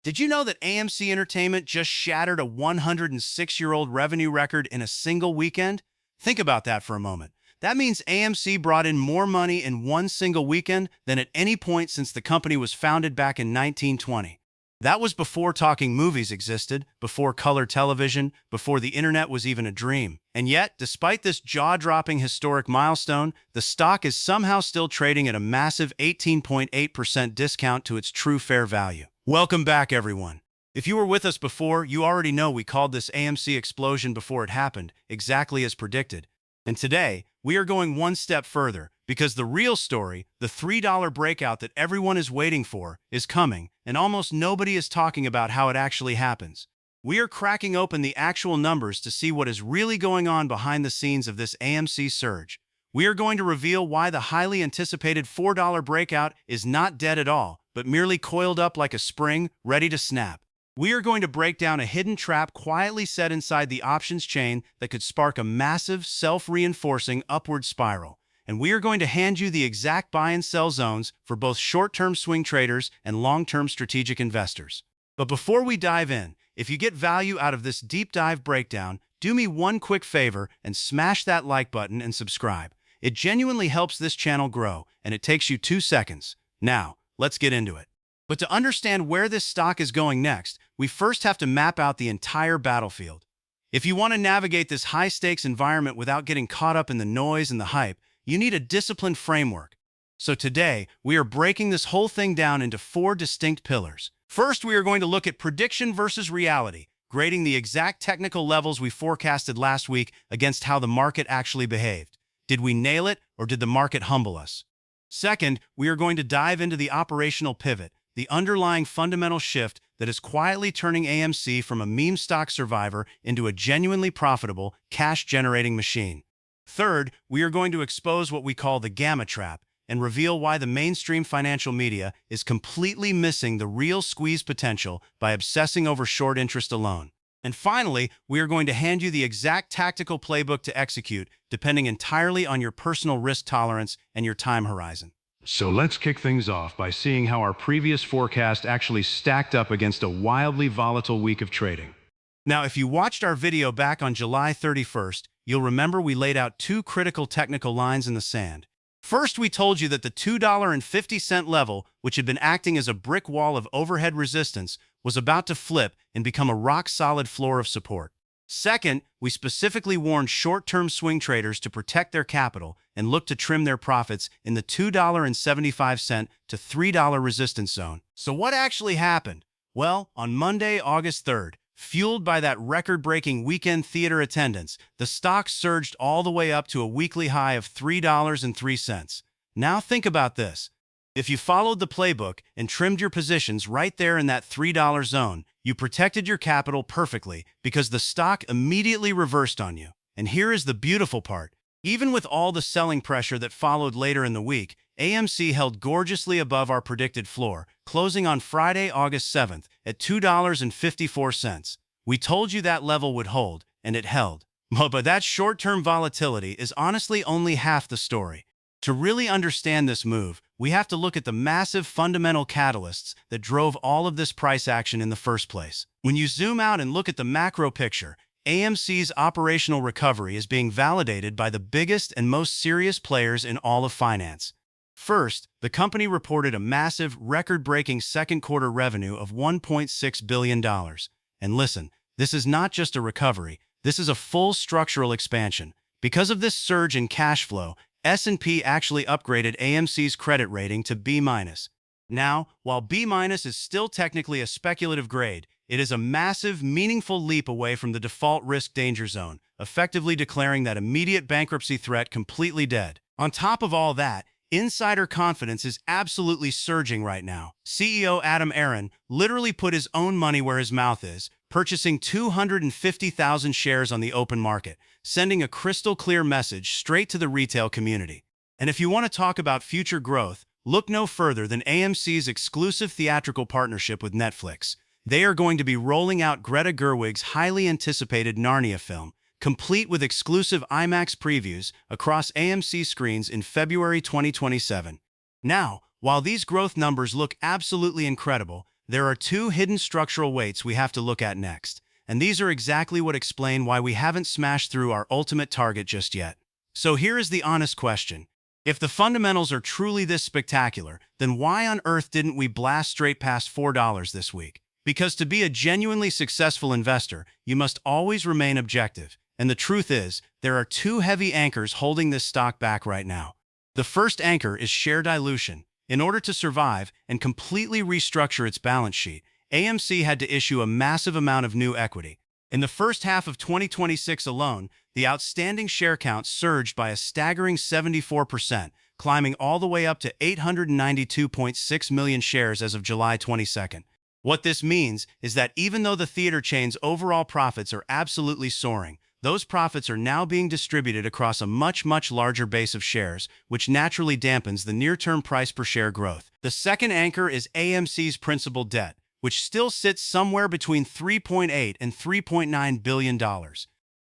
Did you know that AMC Entertainment just shattered a 106-year-old revenue record in a single weekend? Think about that for a moment. That means AMC brought in more money in one single weekend than at any point since the company was founded back in 1920. That was before talking movies existed, before color television, before the internet was even a dream. And yet, despite this jaw-dropping historic milestone, the stock is somehow still trading at a massive 18.8% discount to its true fair value. Welcome back, everyone. If you were with us before, you already know we called this AMC explosion before it happened, exactly as predicted. And today, we are going one step further, because the real story, the $3 breakout that everyone is waiting for, is coming, and almost nobody is talking about how it actually happens. We are cracking open the actual numbers to see what is really going on behind the scenes of this AMC surge. We are going to reveal why the highly anticipated $4 breakout is not dead at all, but merely coiled up like a spring, ready to snap. We are going to break down a hidden trap quietly set inside the options chain that could spark a massive, self-reinforcing upward spiral. And we are going to hand you the exact buy and sell zones for both short-term swing traders and long-term strategic investors. But before we dive in, if you get value out of this deep dive breakdown, do me one quick favor and smash that like button and subscribe. It genuinely helps this channel grow, and it takes you 2 seconds. Now, let's get into it. But to understand where this stock is going next, we first have to map out the entire battlefield. If you want to navigate this high-stakes environment without getting caught up in the noise and the hype, you need a disciplined framework. So today, we are breaking this whole thing down into 4 distinct pillars. First, we are going to look at prediction versus reality, grading the exact technical levels we forecasted last week against how the market actually behaved. Did we nail it, or did the market humble us? Second, we are going to dive into the operational pivot, the underlying fundamental shift that is quietly turning AMC from a meme stock survivor into a genuinely profitable, cash-generating machine. Third, we are going to expose what we call the gamma trap and reveal why the mainstream financial media is completely missing the real squeeze potential by obsessing over short interest alone. And finally, we are going to hand you the exact tactical playbook to execute, depending entirely on your personal risk tolerance and your time horizon. So let's kick things off by seeing how our previous forecast actually stacked up against a wildly volatile week of trading. Now, if you watched our video back on July 31st, you'll remember we laid out 2 critical technical lines in the sand. First, we told you that the $2.50 level, which had been acting as a brick wall of overhead resistance, was about to flip and become a rock-solid floor of support. Second, we specifically warned short-term swing traders to protect their capital and look to trim their profits in the $2.75 to $3 resistance zone. So what actually happened? Well, on Monday, August 3rd, fueled by that record-breaking weekend theater attendance, the stock surged all the way up to a weekly high of $3.03. Now think about this. If you followed the playbook and trimmed your positions right there in that $3 zone, you protected your capital perfectly because the stock immediately reversed on you. And here is the beautiful part. Even with all the selling pressure that followed later in the week, AMC held gorgeously above our predicted floor, closing on Friday, August 7th at $2.54. We told you that level would hold, and it held. But that short-term volatility is honestly only half the story. To really understand this move, we have to look at the massive fundamental catalysts that drove all of this price action in the first place. When you zoom out and look at the macro picture, AMC's operational recovery is being validated by the biggest and most serious players in all of finance. First, the company reported a massive, record-breaking second quarter revenue of $1.6 billion. And listen, this is not just a recovery, this is a full structural expansion. Because of this surge in cash flow, S&P actually upgraded AMC's credit rating to B-. Now, while B- is still technically a speculative grade, it is a massive, meaningful leap away from the default risk danger zone, effectively declaring that immediate bankruptcy threat completely dead. On top of all that, insider confidence is absolutely surging right now. CEO Adam Aron literally put his own money where his mouth is, purchasing 250,000 shares on the open market, sending a crystal-clear message straight to the retail community. And if you want to talk about future growth, look no further than AMC's exclusive theatrical partnership with Netflix. They are going to be rolling out Greta Gerwig's highly anticipated Narnia film, complete with exclusive IMAX previews across AMC screens in February 2027. Now, while these growth numbers look absolutely incredible, There are two hidden structural weights we have to look at next, and these are exactly what explain why we haven't smashed through our ultimate target just yet. So here is the honest question. If the fundamentals are truly this spectacular, then why on earth didn't we blast straight past $4 this week? Because to be a genuinely successful investor, you must always remain objective. And the truth is, there are two heavy anchors holding this stock back right now. The first anchor is share dilution. In order to survive and completely restructure its balance sheet, AMC had to issue a massive amount of new equity. In the first half of 2026 alone, the outstanding share count surged by a staggering 74%, climbing all the way up to 892.6 million shares as of July 22nd. What this means is that even though the theater chain's overall profits are absolutely soaring, those profits are now being distributed across a much larger base of shares, which naturally dampens the near-term price per share growth. The second anchor is AMC's principal debt, which still sits somewhere between $3.8 and $3.9 billion.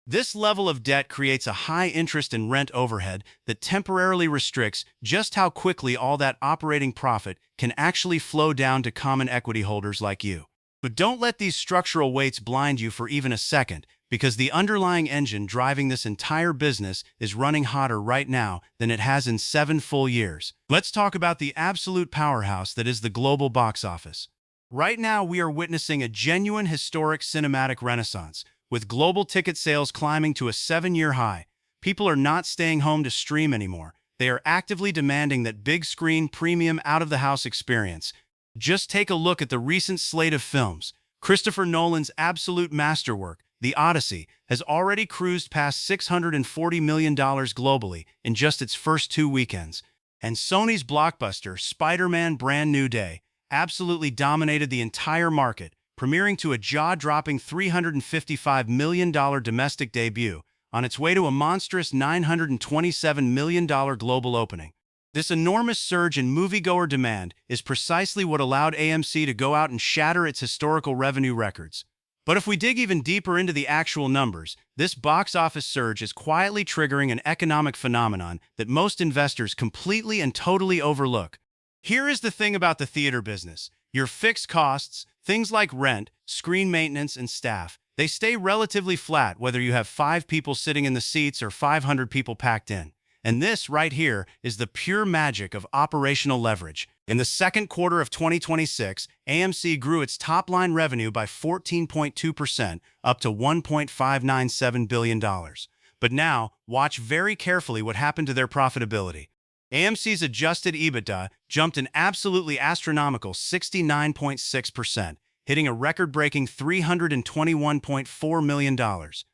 This level of debt creates a high interest and rent overhead that temporarily restricts just how quickly all that operating profit can actually flow down to common equity holders like you. But don't let these structural weights blind you for even a second, because the underlying engine driving this entire business is running hotter right now than it has in 7 full years. Let's talk about the absolute powerhouse that is the global box office. Right now, we are witnessing a genuine historic cinematic renaissance, with global ticket sales climbing to a 7-year high. People are not staying home to stream anymore. They are actively demanding that big screen, premium, out-of-the-house experience. Just take a look at the recent slate of films. Christopher Nolan's absolute masterwork, The Odyssey, has already cruised past $640 million globally in just its first 2 weekends. And Sony's blockbuster, Spider-Man Brand New Day, absolutely dominated the entire market, premiering to a jaw-dropping $355 million domestic debut on its way to a monstrous $927 million global opening. This enormous surge in moviegoer demand is precisely what allowed AMC to go out and shatter its historical revenue records. But if we dig even deeper into the actual numbers, this box office surge is quietly triggering an economic phenomenon that most investors completely and totally overlook. Here is the thing about the theater business. Your fixed costs, things like rent, screen maintenance, and staff, they stay relatively flat whether you have 5 people sitting in the seats or 500 people packed in. And this right here is the pure magic of operational leverage. In the second quarter of 2026, AMC grew its top-line revenue by 14.2%, up to $1.597 billion. But now, watch very carefully what happened to their profitability. AMC's adjusted EBITDA jumped an absolutely astronomical 69.6%, hitting a record-breaking $321.4 million.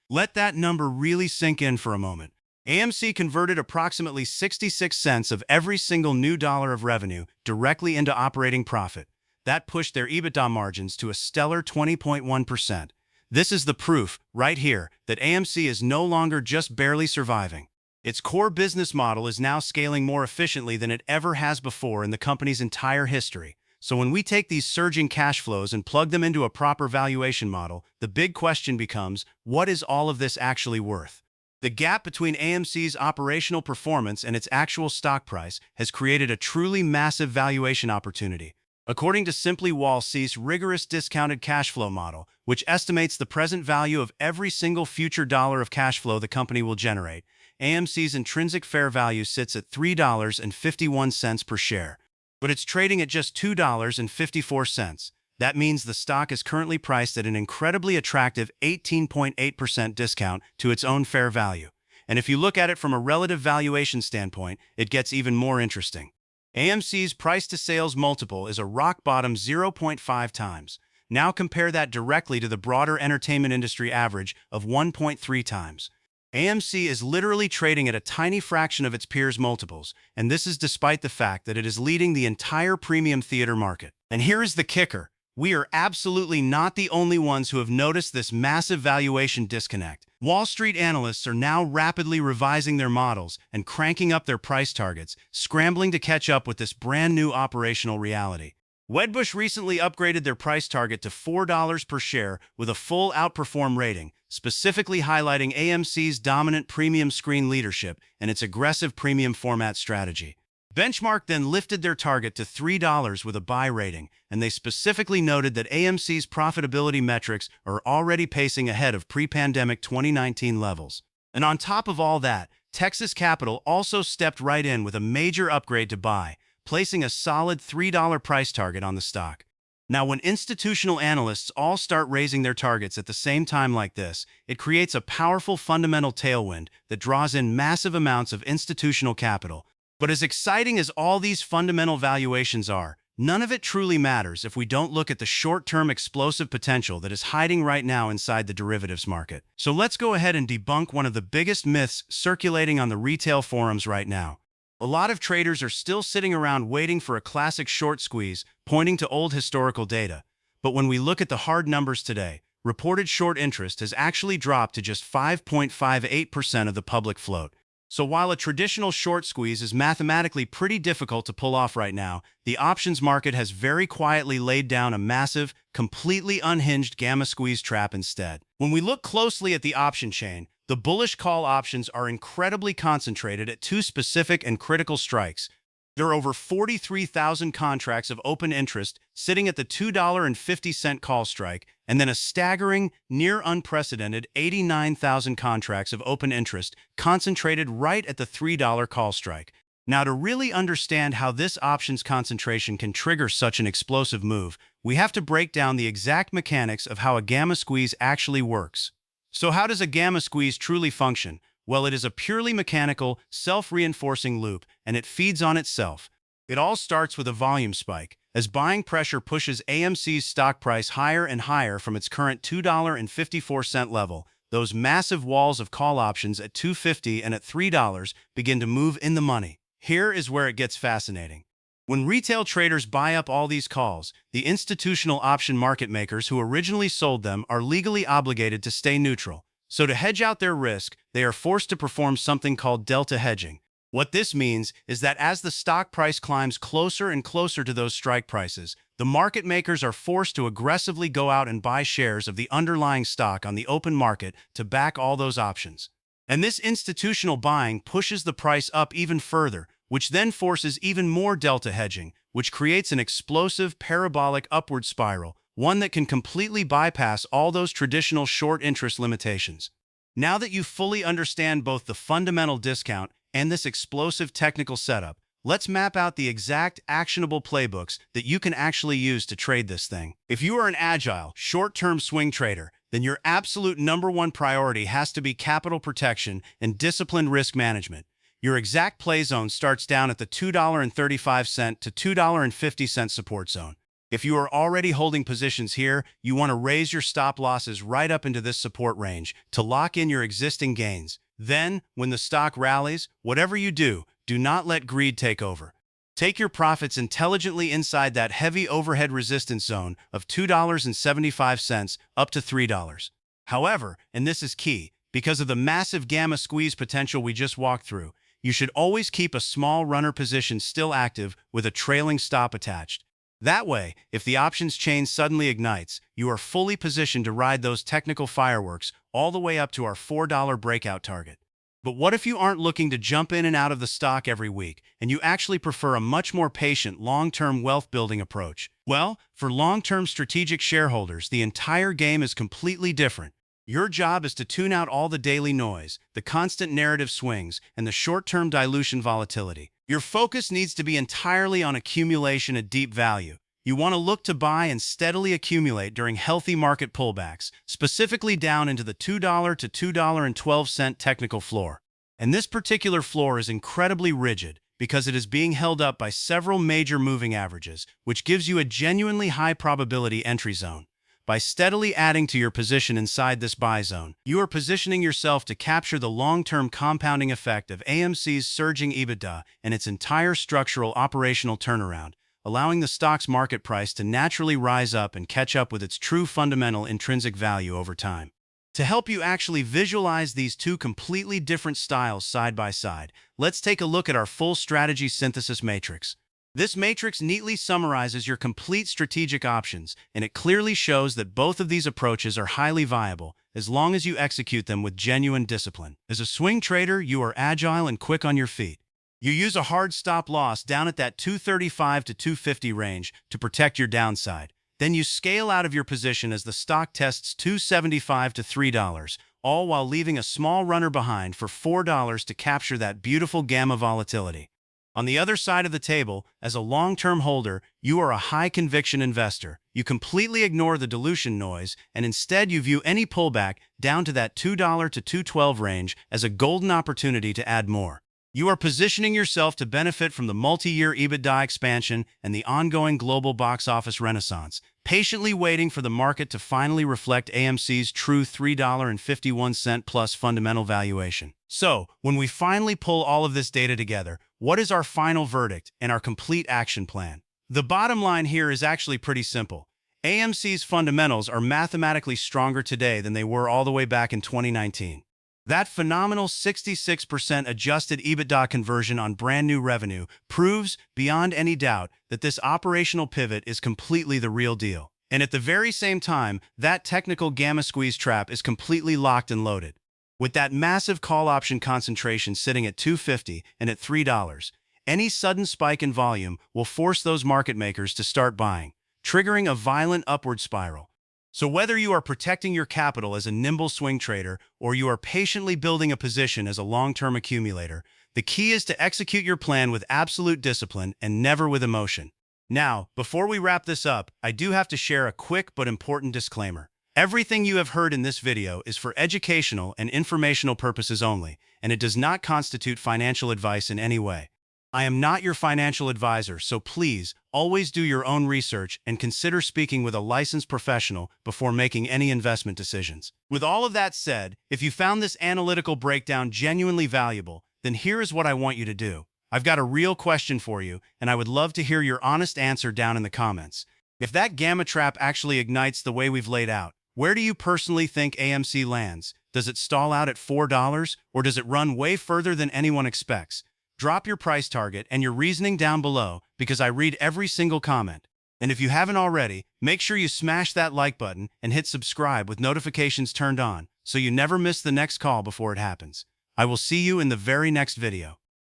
Let that number really sink in for a moment. AMC converted approximately 66 cents of every single new dollar of revenue directly into operating profit. That pushed their EBITDA margins to a stellar 20.1%. This is the proof, right here, that AMC is no longer just barely surviving. Its core business model is now scaling more efficiently than it ever has before in the company's entire history. So when we take these surging cash flows and plug them into a proper valuation model, the big question becomes, what is all of this actually worth? The gap between AMC's operational performance and its actual stock price has created a truly massive valuation opportunity. According to Simply Wall Street's rigorous discounted cash flow model, which estimates the present value of every single future dollar of cash flow the company will generate, AMC's intrinsic fair value sits at $3.51 per share. But it's trading at just $2.54. That means the stock is currently priced at an incredibly attractive 18.8% discount to its own fair value. And if you look at it from a relative valuation standpoint, it gets even more interesting. AMC's price-to-sales multiple is a rock-bottom 0.5 times. Now compare that directly to the broader entertainment industry average of 1.3 times. AMC is literally trading at a tiny fraction of its peers' multiples, and this is despite the fact that it is leading the entire premium theater market. And here is the kicker. We are absolutely not the only ones who have noticed this massive valuation disconnect. Wall Street analysts are now rapidly revising their models and cranking up their price targets, scrambling to catch up with this brand new operational reality. Wedbush recently upgraded their price target to $4 per share with a full outperform rating, specifically highlighting AMC's dominant premium screen leadership and its aggressive premium format strategy. Benchmark then lifted their target to $3 with a buy rating, and they specifically noted that AMC's profitability metrics are already pacing ahead of pre-pandemic 2019 levels. And on top of all that, Texas Capital also stepped right in with a major upgrade to buy, placing a solid $3 price target on the stock. Now, when institutional analysts all start raising their targets at the same time like this, it creates a powerful fundamental tailwind that draws in massive amounts of institutional capital. But as exciting as all these fundamental valuations are, none of it truly matters if we don't look at the short-term explosive potential that is hiding right now inside the derivatives market. So let's go ahead and debunk one of the biggest myths circulating on the retail forums right now. A lot of traders are still sitting around waiting for a classic short squeeze, pointing to old historical data. But when we look at the hard numbers today, reported short interest has actually dropped to just 5.58% of the public float. So while a traditional short squeeze is mathematically pretty difficult to pull off right now, the options market has very quietly laid down a massive, completely unhinged gamma squeeze trap instead. When we look closely at the option chain, the bullish call options are incredibly concentrated at two specific and critical strikes. There are over 43,000 contracts of open interest sitting at the $2.50 call strike, and then a staggering, near unprecedented 89,000 contracts of open interest concentrated right at the $3 call strike. Now, to really understand how this options concentration can trigger such an explosive move, we have to break down the exact mechanics of how a gamma squeeze actually works. So how does a gamma squeeze truly function? Well, it is a purely mechanical, self-reinforcing loop, and it feeds on itself. It all starts with a volume spike, as buying pressure pushes AMC's stock price higher and higher from its current $2.54 level. Those massive walls of call options at $2.50 and at $3 begin to move in the money. Here is where it gets fascinating. When retail traders buy up all these calls, the institutional option market makers who originally sold them are legally obligated to stay neutral. So to hedge out their risk, they are forced to perform something called delta hedging. What this means is that as the stock price climbs closer and closer to those strike prices, the market makers are forced to aggressively go out and buy shares of the underlying stock on the open market to back all those options. And this institutional buying pushes the price up even further, which then forces even more delta hedging, which creates an explosive parabolic upward spiral, one that can completely bypass all those traditional short interest limitations. Now that you fully understand both the fundamental discount and this explosive technical setup, let's map out the exact actionable playbooks that you can actually use to trade this thing. If you are an agile, short-term swing trader, then your absolute #1 priority has to be capital protection and disciplined risk management. Your exact play zone starts down at the $2.35 to $2.50 support zone. If you are already holding positions here, you want to raise your stop losses right up into this support range to lock in your existing gains. Then, when the stock rallies, whatever you do, do not let greed take over. Take your profits intelligently inside that heavy overhead resistance zone of $2.75 up to $3. However, and this is key, because of the massive gamma squeeze potential we just walked through, you should always keep a small runner position still active with a trailing stop attached. That way, if the options chain suddenly ignites, you are fully positioned to ride those technical fireworks all the way up to our $4 breakout target. But what if you aren't looking to jump in and out of the stock every week, and you actually prefer a much more patient, long-term wealth-building approach? Well, for long-term strategic shareholders, the entire game is completely different. Your job is to tune out all the daily noise, the constant narrative swings, and the short-term dilution volatility. Your focus needs to be entirely on accumulation at deep value. You want to look to buy and steadily accumulate during healthy market pullbacks, specifically down into the $2 to $2.12 technical floor. And this particular floor is incredibly rigid because it is being held up by several major moving averages, which gives you a genuinely high probability entry zone. By steadily adding to your position inside this buy zone, you are positioning yourself to capture the long-term compounding effect of AMC's surging EBITDA and its entire structural operational turnaround, allowing the stock's market price to naturally rise up and catch up with its true fundamental intrinsic value over time. To help you actually visualize these two completely different styles side by side, let's take a look at our full strategy synthesis matrix. This matrix neatly summarizes your complete strategic options, and it clearly shows that both of these approaches are highly viable as long as you execute them with genuine discipline. As a swing trader, you are agile and quick on your feet. You use a hard stop loss down at that 235 to 250 range to protect your downside. Then you scale out of your position as the stock tests 275 to $3, all while leaving a small runner behind for $4 to capture that beautiful gamma volatility. On the other side of the table, as a long-term holder, you are a high-conviction investor. You completely ignore the dilution noise, and instead you view any pullback down to that $2 to $2.12 range as a golden opportunity to add more. You are positioning yourself to benefit from the multi-year EBITDA expansion and the ongoing global box office renaissance, patiently waiting for the market to finally reflect AMC's true $3.51 plus fundamental valuation. So, when we finally pull all of this data together, what is our final verdict and our complete action plan? The bottom line here is actually pretty simple. AMC's fundamentals are mathematically stronger today than they were all the way back in 2019. That phenomenal 66% adjusted EBITDA conversion on brand new revenue proves beyond any doubt that this operational pivot is completely the real deal. And at the very same time, that technical gamma squeeze trap is completely locked and loaded. With that massive call option concentration sitting at $2.50 and at $3, any sudden spike in volume will force those market makers to start buying, triggering a violent upward spiral. So whether you are protecting your capital as a nimble swing trader or you are patiently building a position as a long-term accumulator, the key is to execute your plan with absolute discipline and never with emotion. Now, before we wrap this up, I do have to share a quick but important disclaimer. Everything you have heard in this video is for educational and informational purposes only, and it does not constitute financial advice in any way. I am not your financial advisor, so please always do your own research and consider speaking with a licensed professional before making any investment decisions. With all of that said, if you found this analytical breakdown genuinely valuable, then here is what I want you to do. I've got a real question for you, and I would love to hear your honest answer down in the comments. If that gamma trap actually ignites the way we've laid out, where do you personally think AMC lands? Does it stall out at $4, or does it run way further than anyone expects? Drop your price target and your reasoning down below because I read every single comment. And if you haven't already, make sure you smash that like button and hit subscribe with notifications turned on so you never miss the next call before it happens. I will see you in the very next video.